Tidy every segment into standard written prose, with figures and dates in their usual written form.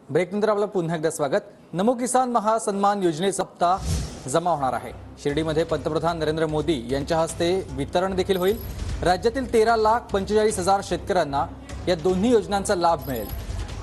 ब्रेकनंतर आपलं पुन्हा एकदा स्वागत। नमो किसान महासन्मान योजनेचा हप्ता जमा होणार आहे। शिर्डीमध्ये पंतप्रधान नरेंद्र मोदी यांच्या हस्ते वितरण देखील होईल। राज्यातील 13,45,000 शेतकऱ्यांना या दोन्ही योजनांचा लाभ मिळेल।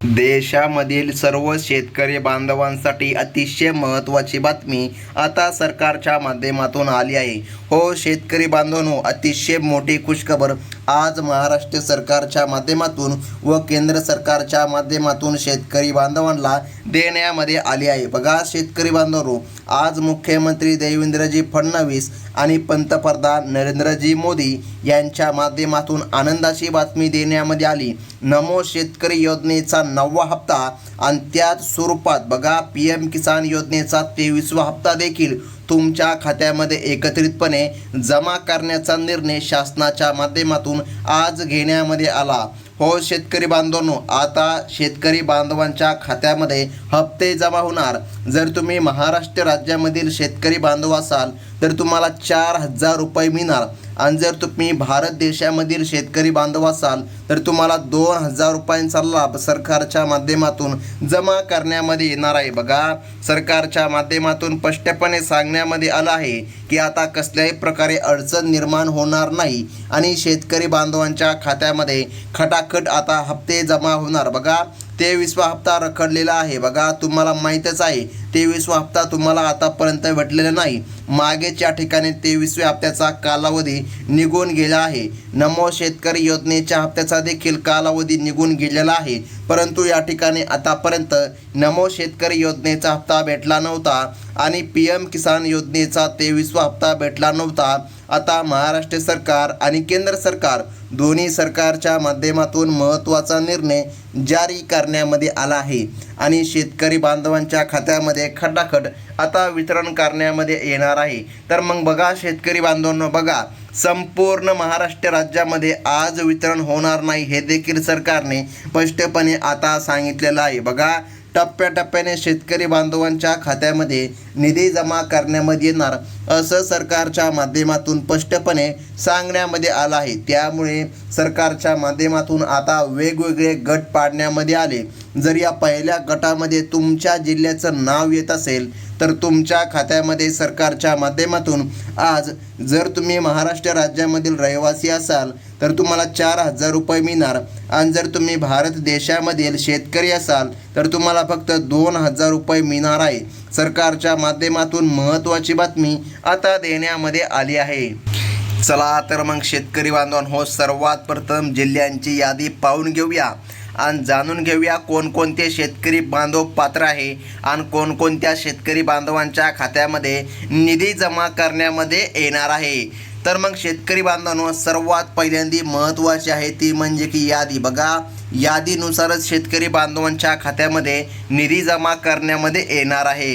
देशामधील सर्व शेतकरी बांधवांसाठी अतिशय महत्त्वाची बातमी आता सरकारच्या माध्यमातून आली आहे। हो शेतकरी बांधवांनो, अतिशय मोठी खुशखबर आज महाराष्ट्र सरकारच्या माध्यमातून व केंद्र सरकारच्या माध्यमातून शेतकरी बांधवांना देण्यामध्ये आली आहे। बघा शेतकरी बांधवांनो, आज मुख्यमंत्री देवेंद्रजी फडणवीस आणि पंतप्रधान नरेंद्रजी मोदी यांच्या माध्यमातून आनंदाची बातमी देण्यामध्ये आली। नमो शेतकरी योजनेचा 9वा हप्ता आणि त्याच स्वरूपात बघा PM किसान योजनेचा 23वा हप्ता देखील तुमच्या खात्यामध्ये एकत्रितपणे जमा करण्याचा निर्णय शासनाच्या माध्यमातून आज घेण्यामध्ये आला। हो शेतकरी बांधवांनो, आता शेतकरी बांधवांच्या खात्यामध्ये हप्ते जमा होणार। जर तुम्ही महाराष्ट्र राज्यामधील शेतकरी बांधव असाल तर तुम्हाला 4,000 रुपये मिळणार आणि जर तुम्ही भारत देशामधील शेतकरी बांधव असाल तर तुम्हाला 2,000 रुपयांचा लाभ सरकारच्या माध्यमातून जमा करण्यामध्ये येणार आहे। बघा सरकारच्या माध्यमातून स्पष्टपणे सांगण्यामध्ये आलं आहे की आता कसल्याही प्रकारे अडचण निर्माण होणार नाही आणि शेतकरी बांधवांच्या खात्यामध्ये खटाखट आता हप्ते जमा होणार। बघा 23वा हप्ता रखडलेला आहे। बघा तुम्हाला माहीतच आहे 23वा हप्ता तुम्हाला आतापर्यंत भेटलेला नाही। मागेच या ठिकाणी 23व्या हप्त्याचा कालावधी निघून गेला आहे। नमो शेतकरी योजनेच्या हप्त्याचा देखील कालावधी निघून गेलेला आहे, परंतु या ठिकाणी आतापर्यंत नमो शेतकरी योजनेचा हप्ता भेटला नव्हता आणि PM किसान योजनेचा 23वा हप्ता भेटला नव्हता। आता महाराष्ट्र सरकार आणि केंद्र सरकार दोन्ही सरकारच्या माध्यमातून महत्त्वाचा निर्णय जारी करण्यामध्ये आला आहे आणि शेतकरी बांधवांच्या खात्यामध्ये खटाखट आता वितरण करण्यामध्ये येणार आहे। तर मग बघा शेतकरी बांधवांनो, बघा संपूर्ण महाराष्ट्र राज्यामध्ये आज वितरण होणार नाही हे देखील सरकारने स्पष्टपणे आता सांगितलेलं आहे। बघा टप्प्याटप्प्याने शेतकरी बांधवांच्या खात्यामध्ये निधी जमा करण्यामध्ये येणार असं सरकारच्या माध्यमातून स्पष्टपणे सांगण्यामध्ये आलं आहे। त्यामुळे सरकारच्या माध्यमातून आता वेगवेगळे गट पाडण्यामध्ये आले। जर या पहिल्या गटामध्ये तुमच्या जिल्ह्याचं नाव येत असेल तर तुमच्या खात्यामध्ये सरकारच्या माध्यमातून आज जर तुम्ही महाराष्ट्र राज्यामधील रहिवासी असाल तर तुम्हाला 4,000 रुपये मिळणार आणि जर तुम्ही भारत देशामधील शेतकरी असाल तर तुम्हाला फक्त 2,000 रुपये मिळणार आहे। सरकारच्या माध्यमातून महत्त्वाची बातमी आता देण्यामध्ये आली आहे। चला तर मग शेतकरी बांधवांनो, सर्वात प्रथम जिल्ह्यांची यादी पाहून घेऊया आणि जाणून घेऊया कोणकोणते शेतकरी बांधव पात्र आहे आणि कोणकोणत्या शेतकरी बांधवांच्या खात्यामध्ये निधी जमा करण्यामध्ये येणार आहे। तर मग शेतकरी बांधवांनो, सर्वात पहिल्यांदी महत्त्वाची आहे ती म्हणजे की यादी। बघा यादीनुसारच शेतकरी बांधवांच्या खात्यामध्ये निधी जमा करण्यामध्ये येणार आहे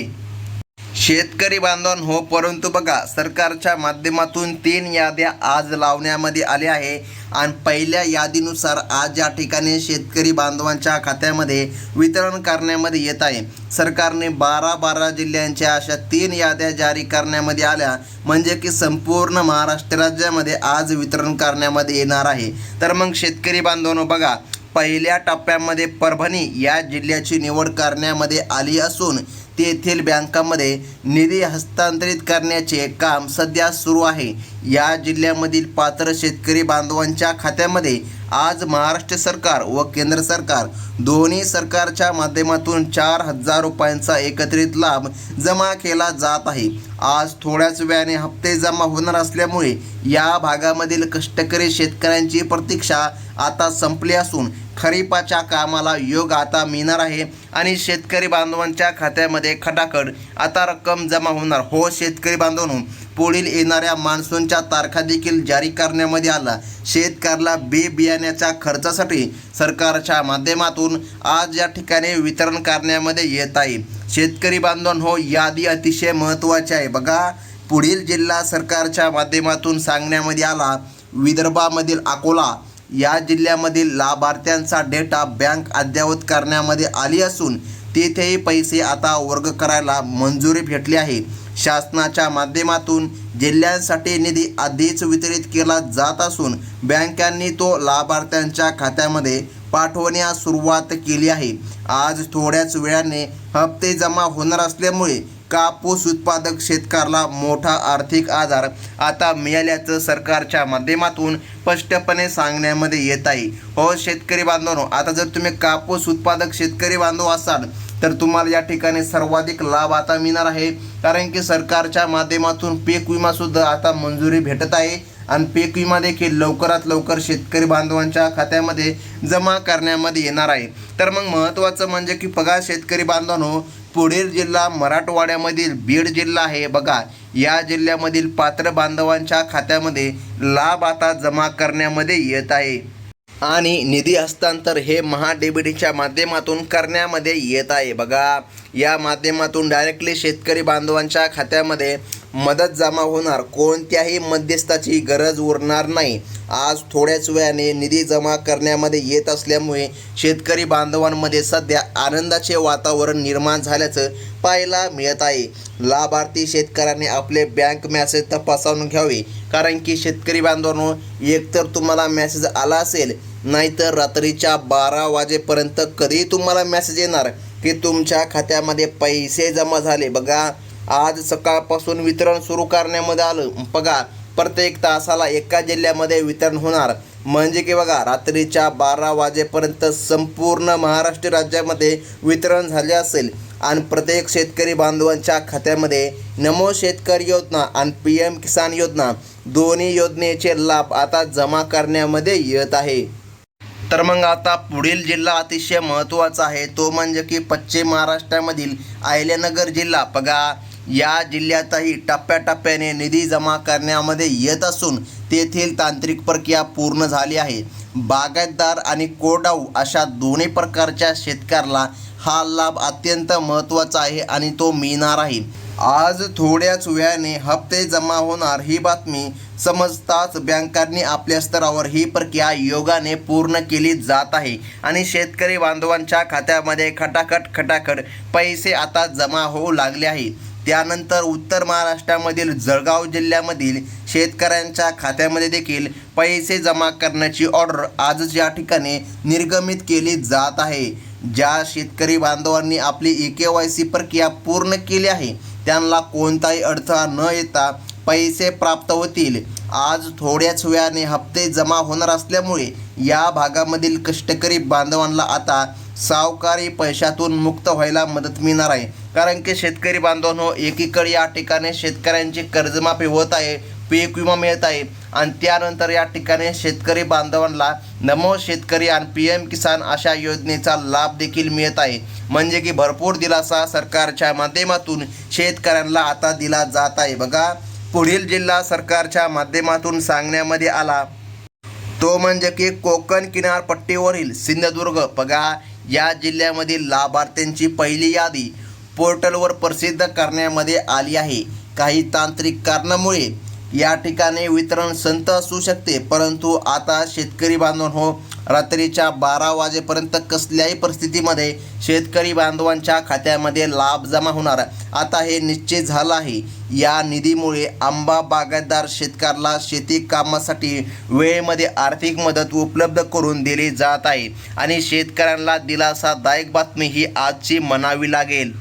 शेतकरी बांधवांनो। परंतु बघा सरकारच्या माध्यमातून 3 याद्या आज लावण्यामध्ये आल्या आहे आणि पहिल्या यादीनुसार आज या ठिकाणी शेतकरी बांधवांच्या खात्यामध्ये वितरण करण्यामध्ये येत आहे। सरकारने 12 जिल्ह्यांच्या अशा 3 याद्या जारी करण्यामध्ये आल्या म्हणजे की संपूर्ण महाराष्ट्र राज्यामध्ये आज वितरण करण्यामध्ये येणार आहे। तर मग शेतकरी बांधवांनो, बघा पहिल्या टप्प्यामध्ये परभणी या जिल्ह्याची निवड करण्यामध्ये आली असून तेथील बँकांमध्ये निधी हस्तांतरित करण्याचे काम सध्या सुरू आहे। या जिल्ह्यामधील पात्र शेतकरी बांधवांच्या खात्यामध्ये आज महाराष्ट्र सरकार व केंद्र सरकार दोन्ही सरकारच्या माध्यमातून 4,000 रुपयांचा एकत्रित लाभ जमा केला जात आहे। आज थोड्याच वेळाने हप्ते जमा होणार असल्यामुळे या भागामधील कष्टकरी शेतकऱ्यांची प्रतीक्षा आता संपली असून खरीपाच्या कामाला योग आता मिळणार आहे आणि शेतकरी बांधवांच्या खात्यामध्ये खटाखट आता रक्कम जमा होणार। हो शेतकरी बांधवांनो, पुढील येणाऱ्या मान्सूनच्या तारखा देखील जारी करण्यामध्ये आला। शेतकऱ्याला बी बियाण्याच्या खर्चासाठी सरकारच्या माध्यमातून आज या ठिकाणी वितरण करण्यामध्ये येत आहे। शेतकरी बांधवांनो, यादी अतिशय महत्त्वाची आहे। बघा पुढील जिल्हा सरकारच्या माध्यमातून सांगण्यामध्ये आला, विदर्भामधील अकोला या जिल्ह्यामधील लाभार्थ्यांचा डेटा बँक अद्ययावत करण्यामध्ये आली असून तेथेही पैसे आता वर्ग करायला मंजुरी भेटली आहे। शासनाच्या माध्यमातून जिल्ह्यांसाठी निधी आधीच वितरित केला जात असून बँकांनी तो लाभार्थ्यांच्या खात्यामध्ये पाठवण्यास सुरुवात केली आहे। आज थोड्याच वेळाने हप्ते जमा होणार असल्यामुळे कापूस उत्पादक शेतकऱ्याला मोठा आर्थिक आधार आता मिळाल्याचं सरकारच्या माध्यमातून स्पष्टपणे सांगण्यामध्ये येत आहे। हो शेतकरी बांधवांनो, आता जर तुम्ही कापूस उत्पादक शेतकरी बांधव असाल तर तुम्हाला या ठिकाणी सर्वाधिक लाभ आता मिळणार आहे, कारण की सरकारच्या माध्यमातून पीक विमा सुद्धा आता मंजुरी भेटत आहे आणि पीक विमा देखील लवकरात लवकर शेतकरी बांधवांच्या खात्यामध्ये जमा करण्यामध्ये येणार आहे। तर मग महत्त्वाचं म्हणजे की बघा शेतकरी बांधवांनो, पुढील जिल्हा मराठवाड्यामधील बीड जिल्हा आहे। बघा या जिल्ह्यामधील पात्र बांधवांच्या खात्यामध्ये लाभ आता जमा करण्यामध्ये येत आहे आणि निधी हस्तांतर हे महाडीबीटीच्या माध्यमातून करण्यामध्ये येत आहे। बघा या माध्यमातून डायरेक्टली शेतकरी बांधवांच्या खात्यामध्ये मदत जमा होणार, कोणत्याही मध्यस्थाची गरज उरणार नाही। आज थोड्याच वेळाने निधी जमा करण्यामध्ये येत असल्यामुळे शेतकरी बांधवांमध्ये सध्या आनंदाचे वातावरण निर्माण झाल्याचं पाहायला मिळत आहे। लाभार्थी शेतकऱ्यांनी आपले बँक मेसेज तपासून घ्यावे, कारण की शेतकरी बांधवांनो, एकतर तुम्हाला मेसेज आला असेल, नाहीतर रात्रीच्या 12 वाजेपर्यंत कधी तुम्हाला मेसेज येणार की तुमच्या खात्यामध्ये पैसे जमा झाले। बघा आज सकाळपासून वितरण सुरू करण्यामध्ये आलं। बघा प्रत्येक तासाला एका जिल्ह्यामध्ये वितरण होणार, म्हणजे की बघा रात्रीच्या 12 वाजेपर्यंत संपूर्ण महाराष्ट्र राज्यामध्ये वितरण झाले असेल आणि प्रत्येक शेतकरी बांधवांच्या खात्यामध्ये नमो शेतकरी योजना आणि PM किसान योजना दोन्ही योजनेचे लाभ आता जमा करण्यामध्ये येत आहे। तर मग आता पुढील जिल्हा अतिशय महत्त्वाचा आहे, तो म्हणजे की पश्चिम महाराष्ट्रामधील अहिल्यानगर जिल्हा। बघा या जिल्ह्यातही टप्प्याटप्प्याने निधी जमा करण्यामध्ये येत असून तेथील तांत्रिक प्रक्रिया पूर्ण झाली आहे। बागायतदार आणि कोरडाऊ अशा दोन्ही प्रकारच्या शेतकऱ्याला हा लाभ अत्यंत महत्त्वाचा आहे आणि तो मिळणार आहे। आज थोड्याच वेळाने हप्ते जमा होणार ही बातमी समजताच बँकांनी आपल्या स्तरावर ही प्रक्रिया योगाने पूर्ण केली जात आहे आणि शेतकरी बांधवांच्या खात्यामध्ये खटाखट पैसे आता जमा होऊ लागले आहे। त्यानंतर उत्तर महाराष्ट्रामधील जळगाव जिल्ह्यामधील शेतकऱ्यांच्या खात्यामध्ये देखील पैसे जमा करण्याची ऑर्डर आजच या ठिकाणी निर्गमित केली जात आहे। ज्या शेतकरी बांधवांनी आपली EKYC प्रक्रिया पूर्ण केली आहे त्यांना कोणताही अडथळा न येता पैसे प्राप्त होतील। आज थोड्याच वेळाने हप्ते जमा होणार असल्यामुळे या भागामधील कष्टकरी बांधवांना आता सावकारी पैशातून मुक्त व्हायला मदत मिळणार आहे, कारण की शेतकरी बांधवांनो, एकीकडे या ठिकाणी शेतकऱ्यांची कर्जमाफी होत आहे, पीक विमा मिळत आहे आणि त्यानंतर या ठिकाणी शेतकरी बांधवांना नमो शेतकरी आणि PM किसान अशा योजनेचा लाभ देखील मिळत आहे, म्हणजे की भरपूर दिलासा सरकारच्या माध्यमातून शेतकऱ्यांना आता दिला जात आहे। बघा पुढील जिल्हा सरकारच्या माध्यमातून सांगण्यामध्ये आला तो म्हणजे की कोकण किनारपट्टीवरील सिंधुदुर्ग। बघा या जिल्ह्यामधील लाभार्थ्यांची पहिली यादी पोर्टलवर प्रसिद्ध करण्यामध्ये आली आहे। काही तांत्रिक कारणामुळे या ठिकाणी वितरण संथ असू शकते, परंतु आता शेतकरी बांधवांनो, रात्रीच्या 12 वाजेपर्यंत कसल्याही परिस्थितीमध्ये शेतकरी बांधवांच्या खात्यामध्ये लाभ जमा होणार आता हे निश्चित झालं आहे। या निधीमुळे आंबा बागायतदार शेतकऱ्याला शेती कामासाठी वेळेमध्ये आर्थिक मदत उपलब्ध करून दिली जात आहे आणि शेतकऱ्यांना दिलासादायक बातमी ही आजची म्हणावी लागेल।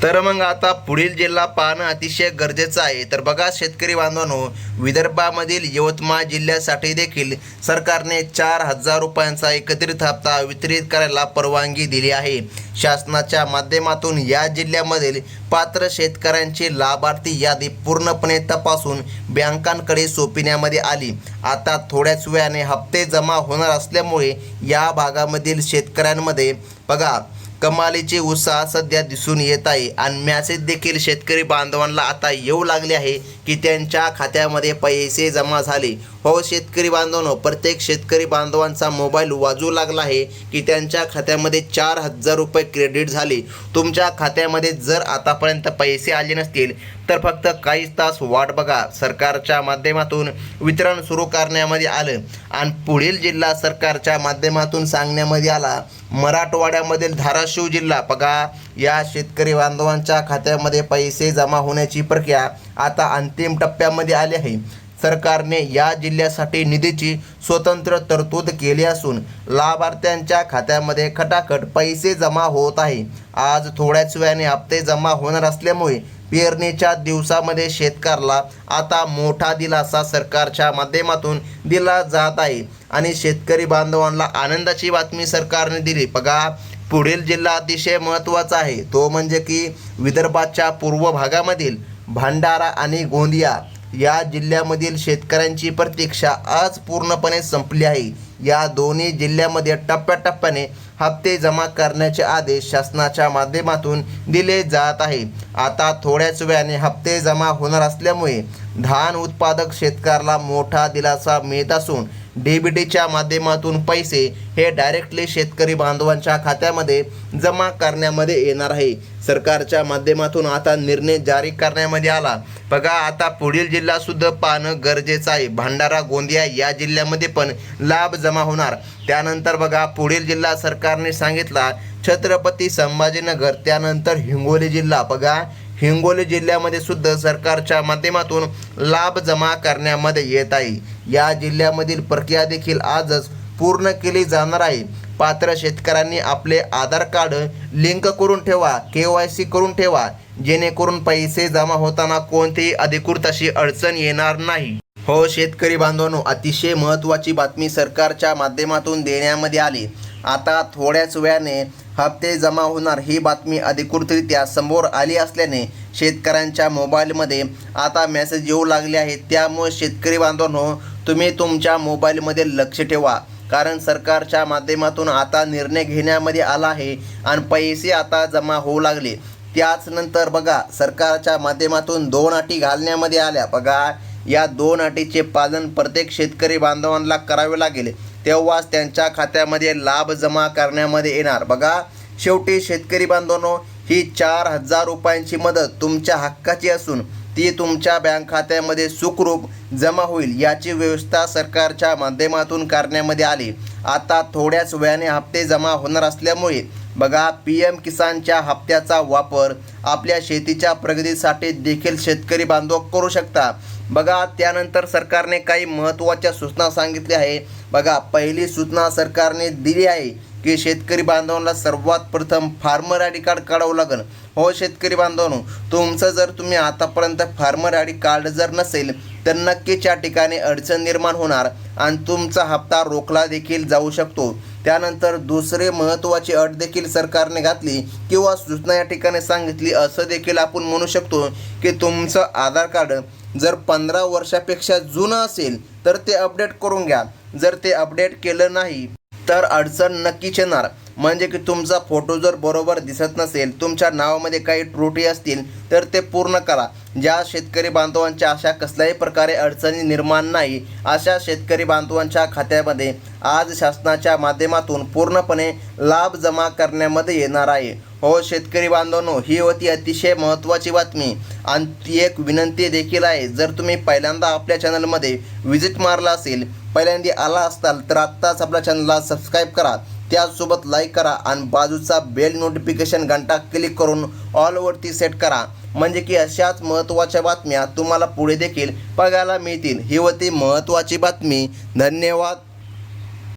तर मग आता पुढील जिल्हा पाहणं अतिशय गरजेचं आहे। तर बघा शेतकरी बांधवांनो, विदर्भामधील यवतमाळ जिल्ह्यासाठी देखील सरकारने 4,000 रुपयांचा एकत्रित हप्ता वितरित करायला परवानगी दिली आहे। शासनाच्या माध्यमातून या जिल्ह्यामधील पात्र शेतकऱ्यांची लाभार्थी यादी पूर्णपणे तपासून बँकांकडे सोपविण्यामध्ये आली। आता थोड्याच वेळाने हप्ते जमा होणार असल्यामुळे या भागामधील शेतकऱ्यांमध्ये बघा कमालीची उत्साह सध्या दिसून येत आहे आणि मेसेज देखील शेतकरी बांधवांना आता येऊ लागले आहे की त्यांच्या खात्यामध्ये पैसे जमा झाले। हो शेतकरी बांधवांनो, प्रत्येक शेतकरी बांधवांचा मोबाईल वाजू लागला आहे की त्यांच्या खात्यामध्ये 4,000 रुपये क्रेडिट झाले। तुमच्या खात्यामध्ये जर आतापर्यंत पैसे आले नसतील तर फक्त काहीच तास वाट बघा, सरकारच्या माध्यमातून वितरण सुरू करण्यामध्ये आलं आणि पुढील जिल्हा सरकारच्या माध्यमातून सांगण्यामध्ये आला मराठवाड्यामधील धाराशिव जिल्हा। बघा या शेतकरी बांधवांच्या खात्यामध्ये पैसे जमा होण्याची प्रक्रिया आता अंतिम टप्प्यामध्ये आली आहे। सरकारने या जिल्ह्यासाठी निधीची स्वतंत्र तरतूद केली असून लाभार्थ्यांच्या खात्यामध्ये खटाखट पैसे जमा होत आहे. आज थोड्याच वेळाने हप्ते जमा होणार असल्यामुळे पेरणीच्या दिवसामध्ये शेतकऱ्याला आता मोठा दिलासा सरकारच्या माध्यमातून दिला जात आहे आणि शेतकरी बांधवांना आनंदाची बातमी सरकारने दिली. बघा, पुढील जिल्हा अतिशय महत्त्वाचा आहे, तो म्हणजे की विदर्भाच्या पूर्व भागामधील भंडारा आणि गोंदिया या जिल्ह्यामधील शेतकऱ्यांची प्रतीक्षा आज पूर्णपणे संपली आहे. या दोन्ही जिल्ह्यामध्ये टप्प्याटप्प्याने हप्ते जमा करण्याचे आदेश शासनाच्या माध्यमातून दिले जात आहे. आता थोड्याच वेळाने हप्ते जमा होणार असल्यामुळे धान उत्पादक शेतकऱ्याला मोठा दिलासा मिळत असून डीबीटीच्या माध्यमातून पैसे हे डायरेक्टली शेतकरी बांधवांच्या खात्यामध्ये जमा करण्यामध्ये येणार आहे. सरकारच्या माध्यमातून आता निर्णय जारी करण्यामध्ये आला. बघा, आता पुढील जिल्हा सुद्धा पाहणं गरजेचं आहे. भंडारा गोंदिया या जिल्ह्यामध्ये पण लाभ जमा होणार. त्यानंतर बघा, पुढील जिल्हा सरकारने सांगितला छत्रपती संभाजीनगर, त्यानंतर हिंगोली जिल्हा. बघा, हिंगोली जिल्ह्यामध्ये सुद्धा सरकारच्या माध्यमातून लाभ जमा करण्यामध्ये येत आहे. या जिल्ह्यामधील प्रक्रिया देखील आजच पूर्ण केली जाणार आहे. पात्र शेतकऱ्यांनी आपले आधार कार्ड लिंक करून ठेवा, KYC करून ठेवा, जेणेकरून पैसे जमा होताना कोणतीही अधिकृत अशी अडचण येणार नाही. हो शेतकरी बांधवांनो, अतिशय महत्त्वाची बातमी सरकारच्या माध्यमातून देण्यामध्ये आली. आता थोड्याच वेळाने हप्ते जमा होणार ही बातमी अधिकृतरित्या समोर आली असल्याने शेतकऱ्यांच्या मोबाईलमध्ये आता मेसेज येऊ लागले आहेत. त्यामुळे शेतकरी बांधवांनो, तुम्ही तुमच्या मोबाईलमध्ये लक्ष ठेवा, कारण सरकारच्या माध्यमातून आता निर्णय घेण्यामध्ये आला आहे आणि पैसे आता जमा होऊ लागले. त्याच नंतर बघा, सरकारच्या माध्यमातून 2 अटी घालण्यामध्ये आल्या. बघा, या 2 अटीचे पालन प्रत्येक शेतकरी बांधवांना करावे लागेल, तेव्हाच त्यांच्या खात्यामध्ये लाभ जमा करण्यामध्ये येणार. बघा, शेवटी शेतकरी बांधवांनो, ही 4,000 रुपयांची मदत तुमच्या हक्काची असून ती तुमच्या बँक खात्यामध्ये सुखरूप जमा होईल, याची व्यवस्था सरकारच्या माध्यमातून करण्यामध्ये आली. आता थोड्याच वेळाने हप्ते जमा होणार असल्यामुळे बघा, PM किसानच्या हप्त्याचा वापर आपल्या शेतीच्या प्रगतीसाठी देखील शेतकरी बांधव करू शकता. बघा, त्यानंतर सरकारने काही महत्त्वाच्या सूचना सांगितल्या आहे. बघा, पहिली सूचना सरकारने दिली आहे की शेतकरी बांधवांना सर्वात प्रथम फार्मर आय डी कार्ड काढावं लागेल. हो शेतकरी बांधवांनो, तुमचं जर तुम्ही आतापर्यंत फार्मर आय डी कार्ड जर नसेल तर नक्कीच या ठिकाणी अडचण निर्माण होणार आणि तुमचा हप्ता रोखला देखील जाऊ शकतो. त्यानंतर दुसरी महत्त्वाची अट देखील सरकारने घातली किंवा सूचना या ठिकाणी सांगितली, असं देखील आपण म्हणू शकतो की तुमचं आधार कार्ड जर 15 वर्षापेक्षा जुनं असेल तर ते अपडेट करून घ्या. जर ते अपडेट केलं नाही तर अडचण नक्कीच येणार. म्हणजे की तुमचा फोटो जर बरोबर दिसत नसेल, तुमच्या नावामध्ये काही त्रुटी असतील तर ते पूर्ण करा. ज्या शेतकरी बांधवांच्या अशा कसल्याही प्रकारे अडचणी निर्माण नाही, अशा शेतकरी बांधवांच्या खात्यामध्ये आज शासनाच्या माध्यमातून पूर्णपणे लाभ जमा करण्यामध्ये येणार आहे. हो शेतकरी बांधवांनो, ही होती अतिशय महत्त्वाची बातमी. आणि ती एक विनंती देखील आहे, जर तुम्ही पहिल्यांदा आपल्या चॅनलमध्ये व्हिजिट मारला असेल, पहिल्यांदा आला असताल तर आत्ताच आपल्या चॅनलला सबस्क्राईब करा, त्याचसोबत लाईक करा आणि बाजूचा बेल नोटिफिकेशन घंटा क्लिक करून ऑलवरती सेट करा, म्हणजे की अशाच महत्त्वाच्या बातम्या तुम्हाला पुढे देखील बघायला मिळतील. ही होती महत्त्वाची बातमी. धन्यवाद.